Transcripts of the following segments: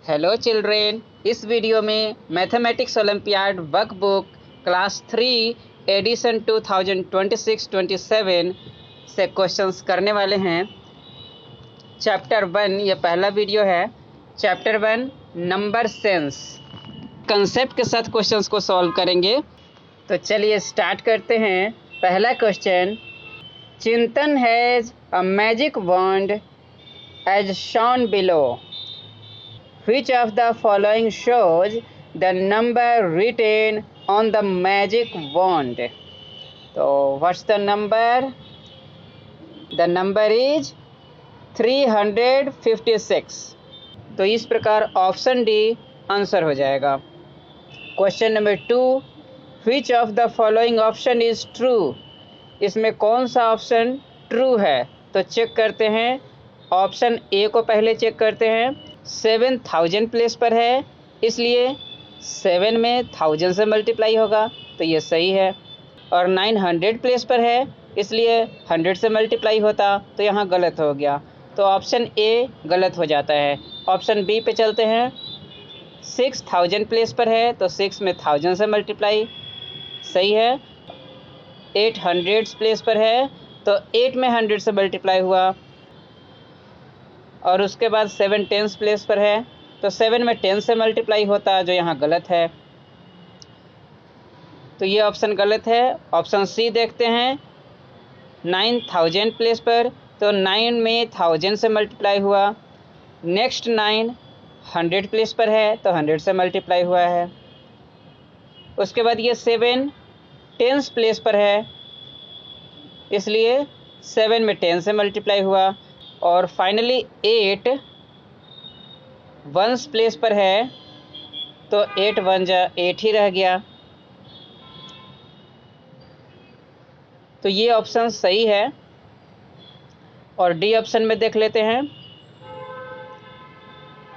Hello children, इस video में mathematics olympiad workbook class 3 edition 2026-27 से क्वेश्चंस करने वाले हैं। चैप्टर 1 ये पहला वीडियो है। चैप्टर 1 नंबर सेंस कंसेप्ट के साथ क्वेश्चंस को सॉल्व करेंगे। तो चलिए स्टार्ट करते हैं। पहला question, Chintan has a magic wand as shown below. Which of the following shows the number written on the magic wand? So what's the number? The number is 356. तो इस प्रकार ऑप्शन डी आंसर हो जाएगा। Question number 2, Which of the following option is true? इसमें कौन सा option true है? तो चेक करते हैं। ऑप्शन ए को पहले चेक करते हैं। 7000 प्लेस पर है, इसलिए 7 में 1000 से मल्टीप्लाई होगा, तो ये सही है। और 900 प्लेस पर है, इसलिए 100 से मल्टीप्लाई होता, तो यहाँ गलत हो गया। तो ऑप्शन ए गलत हो जाता है। ऑप्शन बी पे चलते हैं। 6000 प्लेस पर है, तो 6 में 1000 से मल्टीप्लाई, सही है। 800 प्लेस पर है, तो 8 में 100 से मल्टीप्लाई हुआ। और उसके बाद 7 टेंस प्लेस पर है, तो 7 में 10 से मल्टीप्लाई होता, जो यहाँ गलत है। तो ये ऑप्शन गलत है। ऑप्शन सी देखते हैं। 9000 प्लेस पर, तो 9 में 1000 से मल्टीप्लाई हुआ। नेक्स्ट 9 100 प्लेस पर है, तो 100 से मल्टीप्लाई हुआ है। उसके बाद ये 7 टेंस प्लेस पर है, इसलिए 7 में 10 से मल्टीप्लाई हुआ। और फाइनली 8 वंस प्लेस पर है, तो 8 1 जा 8 ही रह गया। तो ये ऑप्शन सही है। और डी ऑप्शन में देख लेते हैं।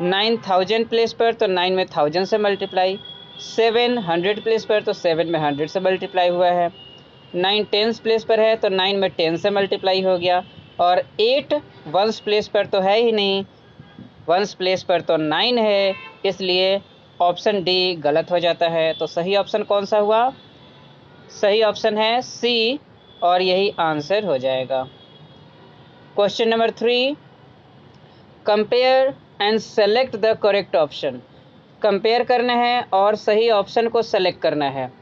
9000 प्लेस पर, तो 9 में 1000 से मल्टीप्लाई। 700 प्लेस पर, तो 7 में 100 से मल्टीप्लाई हुआ है। 9 टेंस प्लेस पर है, तो 9 में 10 से मल्टीप्लाई हो गया। और 8 वंस प्लेस पर तो है ही नहीं, वंस प्लेस पर तो 9 है, इसलिए ऑप्शन डी गलत हो जाता है। तो सही ऑप्शन कौन सा हुआ? सही ऑप्शन है सी, और यही आंसर हो जाएगा। Question number 3, compare and select the correct option. Compare करना है और सही ऑप्शन को सेलेक्ट करना है।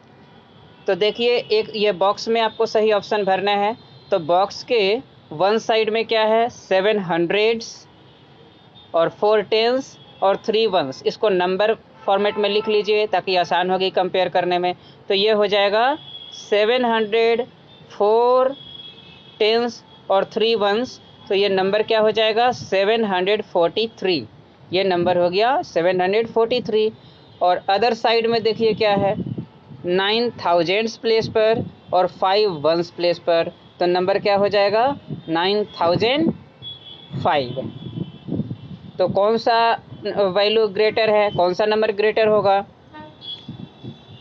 तो देखिए, एक ये बॉक्स में आपको सही ऑप्शन भरना है। तो बॉक्स के वन साइड में क्या है? 7 हंड्रेड्स और 4 टेंस और 3 वंस। इसको नंबर फॉर्मेट में लिख लीजिए ताकि आसान होगी कंपेयर करने में। तो ये हो जाएगा 700 4 टेंस और 3 वंस। तो ये नंबर क्या हो जाएगा? 743। ये नंबर हो गया 743। और अदर साइड में देखिए क्या है? 9000 प्लेस पर और 5 वंस प्लेस पर, तो नंबर क्या हो जाएगा? 9005। तो कौन सा वैल्यू ग्रेटर है? कौन सा नंबर ग्रेटर होगा?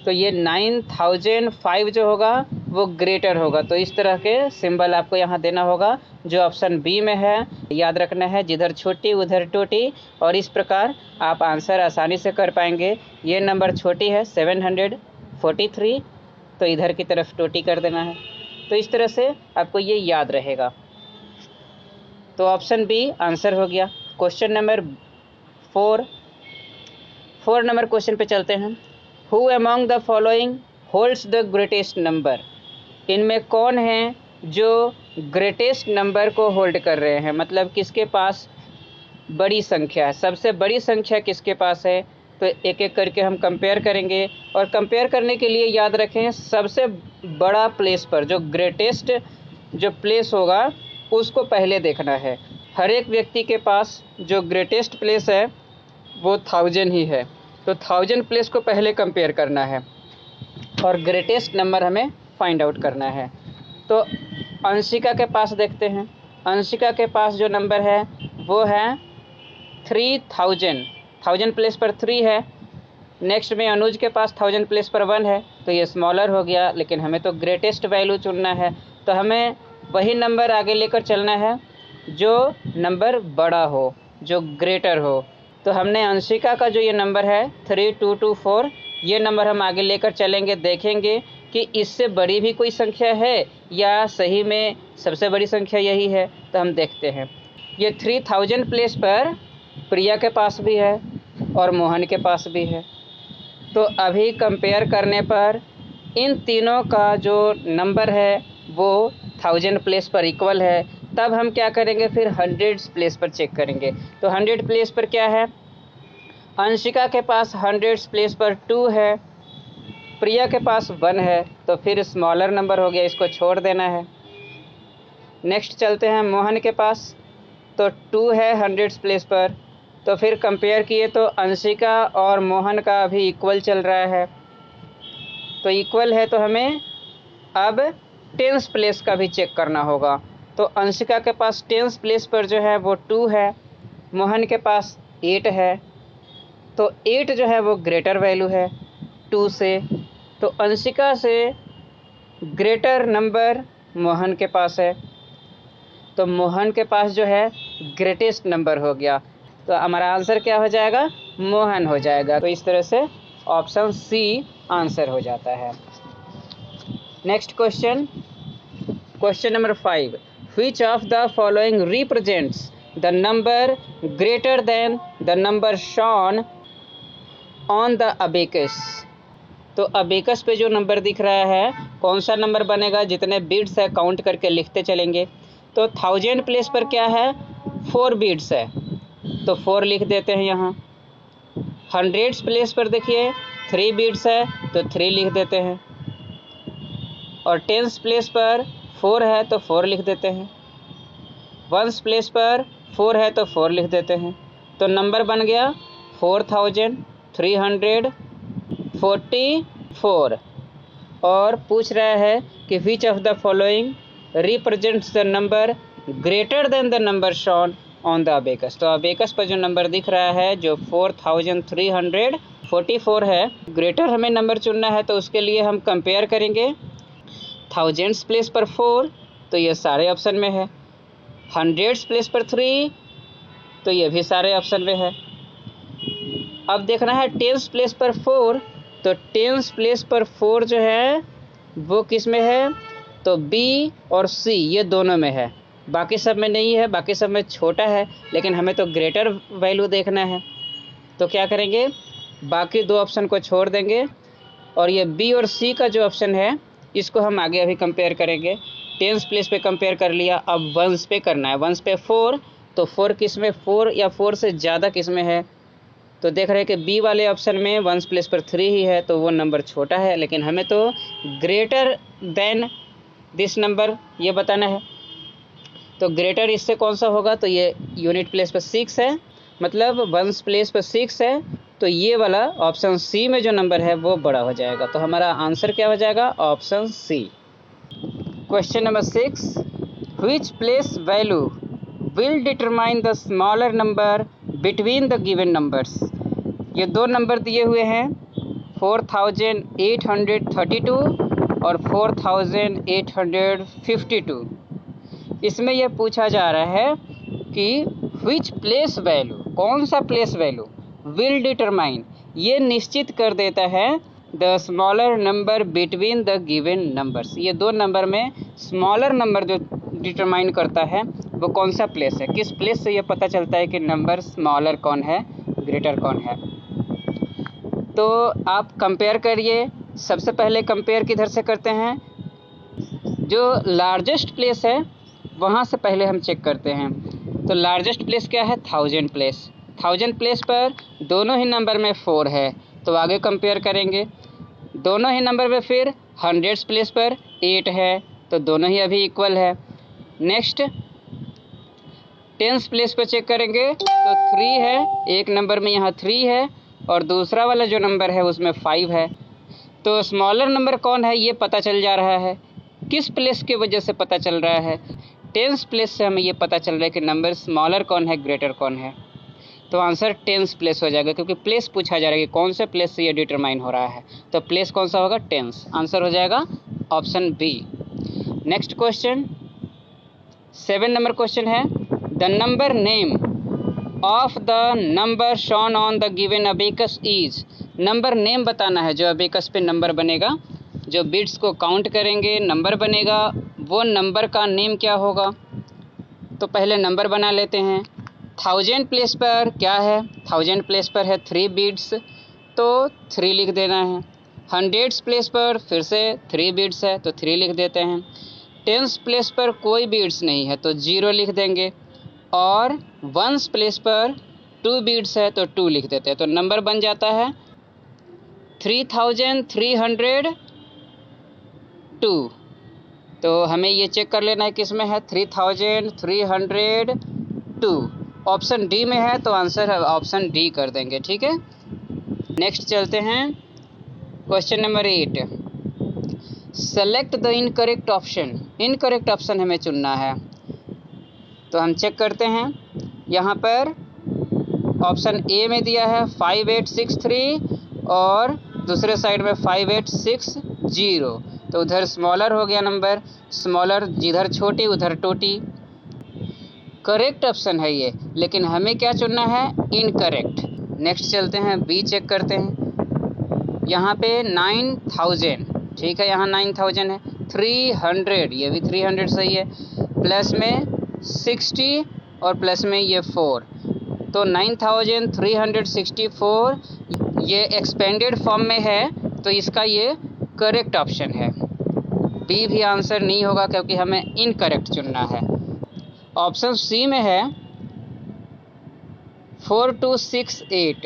तो ये 9005 जो होगा वो ग्रेटर होगा। तो इस तरह के सिंबल आपको यहाँ देना होगा, जो ऑप्शन बी में है। याद रखना है, जिधर छोटी उधर टोटी, और इस प्रकार आप आंसर आसानी से कर पाएंगे। ये नंबर छोटी है 743, तो इधर की तरफ टोटी कर देना है। तो इस तरह से आपको ये याद रहेगा। तो ऑप्शन बी आंसर हो गया। क्वेश्चन नंबर 4 नंबर क्वेश्चन पे चलते हैं। Who among the following holds the greatest number. इनमें कौन है जो ग्रेटेस्ट नंबर को होल्ड कर रहे हैं? मतलब किसके पास बड़ी संख्या है, सबसे बड़ी संख्या किसके पास है? तो एक एक करके हम कंपेयर करेंगे। और कंपेयर करने के लिए याद रखें, सबसे बड़ा प्लेस पर जो ग्रेटेस्ट जो प्लेस होगा उसको पहले देखना है। हर एक व्यक्ति के पास जो ग्रेटेस्ट प्लेस है वो 1000 ही है, तो 1000 प्लेस को पहले कंपेयर करना है और ग्रेटेस्ट नंबर हमें फाइंड आउट करना है। तो अंशिका के पास देखते हैं। अंशिका के पास जो नंबर है वो है 3000। 1000 प्लेस पर 3 है। नेक्स्ट में अनुज के पास 1000 प्लेस पर 1 है, तो ये स्मॉलर हो गया, लेकिन हमें तो ग्रेटेस्ट वैल्यू चुनना है। तो हमें वही नंबर आगे लेकर चलना है जो नंबर बड़ा हो, जो ग्रेटर हो। तो हमने अंशिका का जो ये नंबर है 3224, ये नंबर हम आगे लेकर चलेंगे, देखेंगे कि इससे बड़ी भी कोई संख्या है या सही में सबसे बड़ी संख्या यही है। तो हम देखते हैं। ये 3000 प्लेस पर प्रिया के पास भी है और मोहन के पास भी है। तो अभी कंपेयर करने पर इन तीनों का जो नंबर है वो 1000 प्लेस पर इक्वल है। तब हम क्या करेंगे, फिर 100 प्लेस पर चेक करेंगे। तो 100 प्लेस पर क्या है, अंशिका के पास 100 प्लेस पर 2 है, प्रिया के पास 1 है, तो फिर स्मॉलर नंबर हो गया, इसको छोड़ देना है। नेक्स्ट चलते हैं मोहन के पास, तो 2 है 100 प्लेस पर, तो फिर कंपेयर किए तो अंशिका और मोहन का अभी इक्वल चल रहा है। तो इक्वल है तो हमें अब 10th प्लेस का भी चेक करना होगा। तो अंशिका के पास 10th प्लेस पर जो है वो 2 है, मोहन के पास 8 है, तो 8 जो है वो ग्रेटर वैल्यू है 2 से। तो अंशिका से ग्रेटर नंबर मोहन के पास है, तो मोहन के पास जो है ग्रेटेस्ट नंबर हो गया। तो हमारा आंसर क्या हो जाएगा, मोहन हो जाएगा। तो इस तरह से ऑप्शन सी आंसर हो जाता है। Next question, question number 5, which of the following represents the number greater than the number shown on the abacus. तो अबेकस पे जो नंबर दिख रहा है, कौन सा नंबर बनेगा, जितने बीट्स है काउंट करके लिखते चलेंगे। तो 1000 प्लेस पर क्या है, 4 बीट्स है, तो 4 लिख देते हैं यहाँ। 100 प्लेस पर देखिए 3 बीट्स है, तो 3 लिख देते हैं। और 10th प्लेस पर 4 है, तो 4 लिख देते हैं। 1st प्लेस पर 4 है, तो 4 लिख देते हैं। तो नंबर बन गया 4344। और पूछ रहा है कि which of the following represents the number greater than the number shown on the abacus. तो अबेकस पर जो नंबर दिख रहा है जो 4344 है, ग्रेटर हमें नंबर चुनना है, तो उसके लिए हम कंपेयर करेंगे। 1000 प्लेस पर 4, तो ये सारे ऑप्शन में है। 100 प्लेस पर 3, तो ये भी सारे ऑप्शन में है। अब देखना है 10th प्लेस पर 4, तो 10th प्लेस पर 4 जो है वो किस में है, तो बी और सी ये दोनों में है, बाकी सब में नहीं है, बाकी सब में छोटा है, लेकिन हमें तो ग्रेटर वैल्यू देखना है। तो क्या करेंगे, बाकी 2 ऑप्शन को छोड़ देंगे और ये बी और सी का जो ऑप्शन है इसको हम आगे अभी कंपेयर करेंगे। 10th प्लेस पे कंपेयर कर लिया, अब 1s पे करना है। 1s पे 4, तो 4 किस में, 4 या 4 से ज़्यादा किस में है, तो देख रहे हैं कि बी वाले ऑप्शन में 1s प्लेस पर 3 ही है, तो वो नंबर छोटा है, लेकिन हमें तो ग्रेटर देन दिस नंबर ये बताना है। तो ग्रेटर इससे कौन सा होगा, तो ये यूनिट प्लेस पर 6 है, मतलब 1s प्लेस पर 6 है, तो ये वाला ऑप्शन सी में जो नंबर है वो बड़ा हो जाएगा। तो हमारा आंसर क्या हो जाएगा, option C. Question number 6, which place value will determine the smaller number between the given numbers. ये 2 नंबर दिए हुए हैं 4832 और 4852। इसमें यह पूछा जा रहा है कि व्हिच प्लेस वैल्यू, कौन सा प्लेस वैल्यू, विल डिटरमाइन ये निश्चित कर देता है the smaller number between the given numbers. ये 2 नंबर में स्मॉलर नंबर जो डिटरमाइन करता है वो कौन सा प्लेस है, किस प्लेस से ये पता चलता है कि नंबर स्मॉलर कौन है, ग्रेटर कौन है। तो आप कंपेयर करिए। सबसे पहले कंपेयर किधर से करते हैं, जो लार्जेस्ट प्लेस है वहाँ से पहले हम चेक करते हैं। तो लार्जेस्ट प्लेस क्या है, 1000 प्लेस। 1000 प्लेस पर दोनों ही नंबर में 4 है, तो आगे कंपेयर करेंगे। दोनों ही नंबर में फिर 100 प्लेस पर 8 है, तो दोनों ही अभी इक्वल है। नेक्स्ट 10th प्लेस पर चेक करेंगे तो 3 है, एक नंबर में यहाँ 3 है और दूसरा वाला जो नंबर है उसमें 5 है। तो स्मॉलर नंबर कौन है ये पता चल जा रहा है। किस प्लेस की वजह से पता चल रहा है, 10th प्लेस से हमें ये पता चल रहा है कि नंबर स्मॉलर कौन है, ग्रेटर कौन है। तो आंसर 10th प्लेस हो जाएगा, क्योंकि प्लेस पूछा जा रहा है कि कौन से प्लेस से ये डिटरमाइन हो रहा है। तो प्लेस कौन सा होगा, 10th। आंसर हो जाएगा option B. Next question 7 number question है, the number name of the number shown on the given abacus is, number name बताना है जो अबेकस पे नंबर बनेगा, जो बिट्स को काउंट करेंगे नंबर बनेगा, वो नंबर का नेम क्या होगा। तो पहले नंबर बना लेते हैं। 1000 प्लेस पर क्या है, 1000 प्लेस पर है 3 बिट्स, तो 3 लिख देना है। 100 प्लेस पर फिर से 3 बिट्स है तो 3 लिख देते हैं। 10 प्लेस पर कोई बिट्स नहीं है तो 0 लिख देंगे, और 1 प्लेस पर 2 बिट्स है तो 2 लिख देते हैं। तो नंबर बन जाता है 3302। तो हमें ये चेक कर लेना है किस में है, 3302। ऑप्शन डी में है तो आंसर ऑप्शन डी कर देंगे, ठीक है। नेक्स्ट चलते हैं, question number 8। Select the incorrect option, incorrect option हमें चुनना है। तो हम चेक करते हैं, यहाँ पर ऑप्शन ए में दिया है 5863 और दूसरे साइड में 5860, तो उधर स्मॉलर हो गया नंबर, स्मॉलर जिधर छोटी उधर टोटी। करेक्ट ऑप्शन है ये, लेकिन हमें क्या चुनना है, इनकरेक्ट। नेक्स्ट चलते हैं, बी चेक करते हैं। यहाँ पे 9000, ठीक है, यहाँ 9000 है। 300, ये भी 300 सही है, प्लस में 60 और प्लस में ये 4, तो 9364 ये एक्सपेंडेड फॉर्म में है, तो इसका ये करेक्ट ऑप्शन है। बी भी आंसर नहीं होगा क्योंकि हमें इनकरेक्ट चुनना है। ऑप्शन सी में है 4268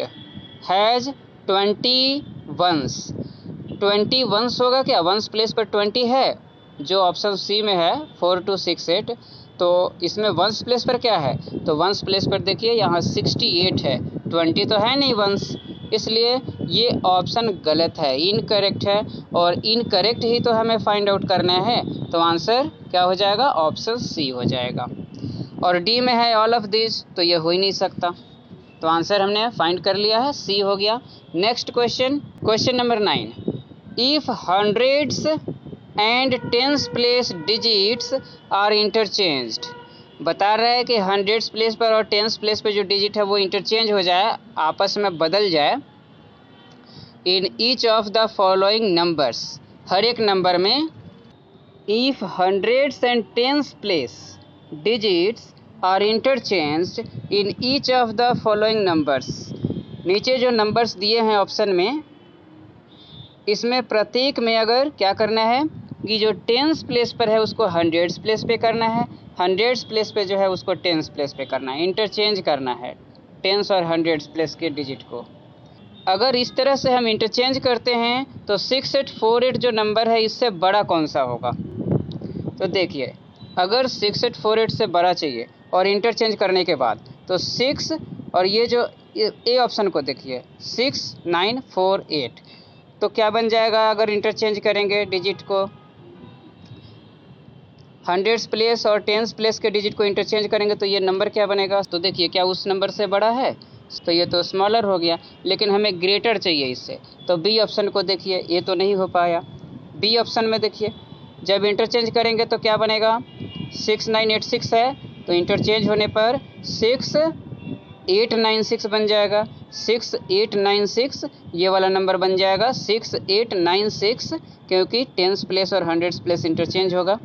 हैज़ 20 वंस, 20 वंस होगा क्या, वंस प्लेस पर 20 है, जो ऑप्शन सी में है 4268, तो इसमें वंस प्लेस पर क्या है, तो वंस प्लेस पर देखिए यहाँ 68 है, 20 तो है नहीं वंस, इसलिए ये ऑप्शन गलत है, इनकरेक्ट है, और इनकरेक्ट ही तो हमें फाइंड आउट करना है, तो आंसर क्या हो जाएगा, ऑप्शन सी हो जाएगा। और डी में है ऑल ऑफ दिस, तो ये हो ही नहीं सकता, तो आंसर हमने फाइंड कर लिया है, सी हो गया। Next question, question number 9। If hundreds and tens place digits are interchanged, बता रहा है कि हंड्रेड्स प्लेस पर और टेंस प्लेस पर जो डिजिट है वो इंटरचेंज हो जाए, आपस में बदल जाए। In each of the following numbers, हर एक नंबर में। If hundreds and tens place digits are interchanged in each of the following numbers, नीचे जो नंबर्स दिए हैं ऑप्शन में, इसमें प्रत्येक में अगर क्या करना है कि जो टेंस प्लेस पर है उसको हंड्रेड्स प्लेस पे करना है, हंड्रेड्स प्लेस पे जो है उसको टेंस प्लेस पे करना है, इंटरचेंज करना है टेंस और हंड्रेड्स प्लेस के डिजिट को। अगर इस तरह से हम इंटरचेंज करते हैं तो 6848 जो नंबर है इससे बड़ा कौन सा होगा, तो देखिए अगर 6848 से बड़ा चाहिए और इंटरचेंज करने के बाद, तो 6 और ये जो ए ऑप्शन को देखिए 6948, तो क्या बन जाएगा अगर इंटरचेंज करेंगे डिजिट को, हंड्रेड्स प्लेस और टेंस प्लेस के डिजिट को इंटरचेंज करेंगे तो ये नंबर क्या बनेगा, तो देखिए क्या उस नंबर से बड़ा है, तो ये तो स्मॉलर हो गया, लेकिन हमें ग्रेटर चाहिए इससे, तो बी ऑप्शन को देखिए, ये तो नहीं हो पाया। बी ऑप्शन में देखिए जब इंटरचेंज करेंगे तो क्या बनेगा, 6986 है, तो इंटरचेंज होने पर 6896 बन जाएगा, 6896 ये वाला नंबर बन जाएगा 6896, क्योंकि टेंस प्लेस और हंड्रेड्स प्लेस इंटरचेंज होगा।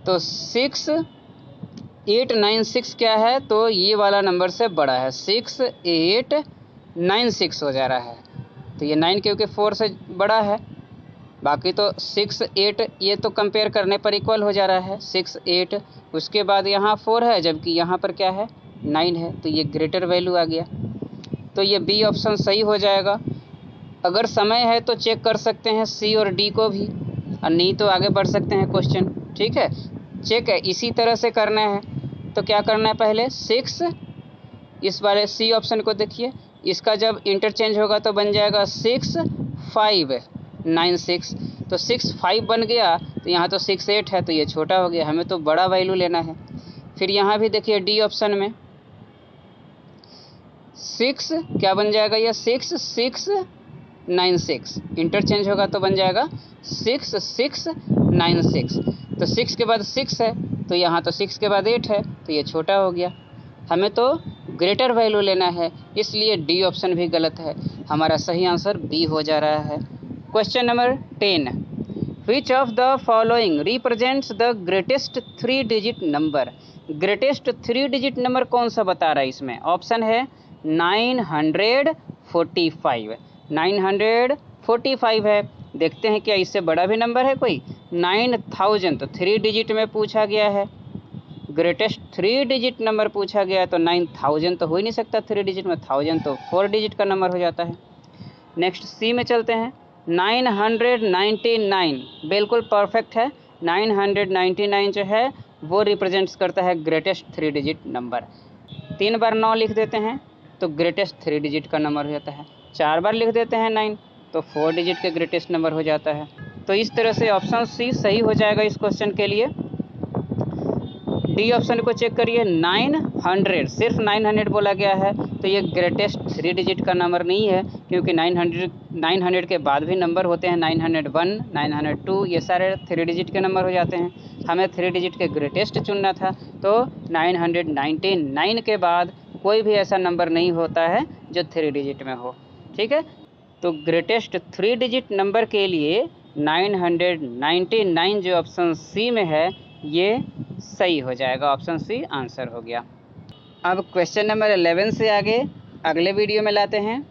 तो 6896 क्या है, तो ये वाला नंबर से बड़ा है, 6896 हो जा रहा है, तो ये 9 क्योंकि 4 से बड़ा है, बाकी तो 68 ये तो कंपेयर करने पर इक्वल हो जा रहा है 68, उसके बाद यहाँ 4 है जबकि यहाँ पर क्या है 9 है, तो ये ग्रेटर वैल्यू आ गया, तो ये बी ऑप्शन सही हो जाएगा। अगर समय है तो चेक कर सकते हैं सी और डी को भी, और नहीं तो आगे बढ़ सकते हैं क्वेश्चन, ठीक है। चेक है इसी तरह से करना है, तो क्या करना है, पहले 6, इस वाले सी ऑप्शन को देखिए, इसका जब इंटरचेंज होगा तो बन जाएगा 6596, तो 65 बन गया, तो यहाँ तो 68 है, तो ये छोटा हो गया, हमें तो बड़ा वैल्यू लेना है। फिर यहाँ भी देखिए डी ऑप्शन में 6 क्या बन जाएगा, यह 6696, इंटरचेंज होगा तो बन जाएगा 6696, तो 6 के बाद 6 है, तो यहाँ तो 6 के बाद 8 है, तो ये छोटा हो गया, हमें तो ग्रेटर वैल्यू लेना है, इसलिए डी ऑप्शन भी गलत है। हमारा सही आंसर बी हो जा रहा है। Question number 10, which of the following represents the greatest 3 digit number. Greatest 3 digit number कौन सा बता रहा है इसमें? ऑप्शन है 945, 945 है। देखते हैं क्या इससे बड़ा भी नंबर है कोई? 9000 तो 3 डिजिट में पूछा गया है, ग्रेटेस्ट 3 डिजिट नंबर पूछा गया है, तो 9000 तो हो ही नहीं सकता 3 डिजिट में, 1000 तो 4 डिजिट का नंबर हो जाता है। नेक्स्ट सी में चलते हैं। 999 बिल्कुल परफेक्ट है। 999 जो है वो रिप्रेजेंट्स करता है ग्रेटेस्ट 3 डिजिट नंबर। 3 बार 9 लिख देते हैं तो ग्रेटेस्ट 3 डिजिट का नंबर हो जाता है। 4 बार लिख देते हैं 9 तो 4 डिजिट का ग्रेटेस्ट नंबर हो जाता है। तो इस तरह से ऑप्शन सी सही हो जाएगा इस क्वेश्चन के लिए। डी ऑप्शन को चेक करिए, 900 सिर्फ 900 बोला गया है, तो ये ग्रेटेस्ट 3 डिजिट का नंबर नहीं है, क्योंकि 900 के बाद भी नंबर होते हैं 901, 902, ये सारे 3 डिजिट के नंबर हो जाते हैं। हमें 3 डिजिट के ग्रेटेस्ट चुनना था, तो 999 के बाद कोई भी ऐसा नंबर नहीं होता है जो 3 डिजिट में हो। ठीक है, तो ग्रेटेस्ट 3 डिजिट नंबर के लिए 999 जो ऑप्शन सी में है ये सही हो जाएगा। ऑप्शन सी आंसर हो गया। अब क्वेश्चन नंबर 11 से आगे अगले वीडियो में लाते हैं।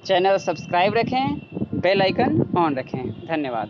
चैनल सब्सक्राइब रखें, बेल आइकन ऑन रखें। धन्यवाद।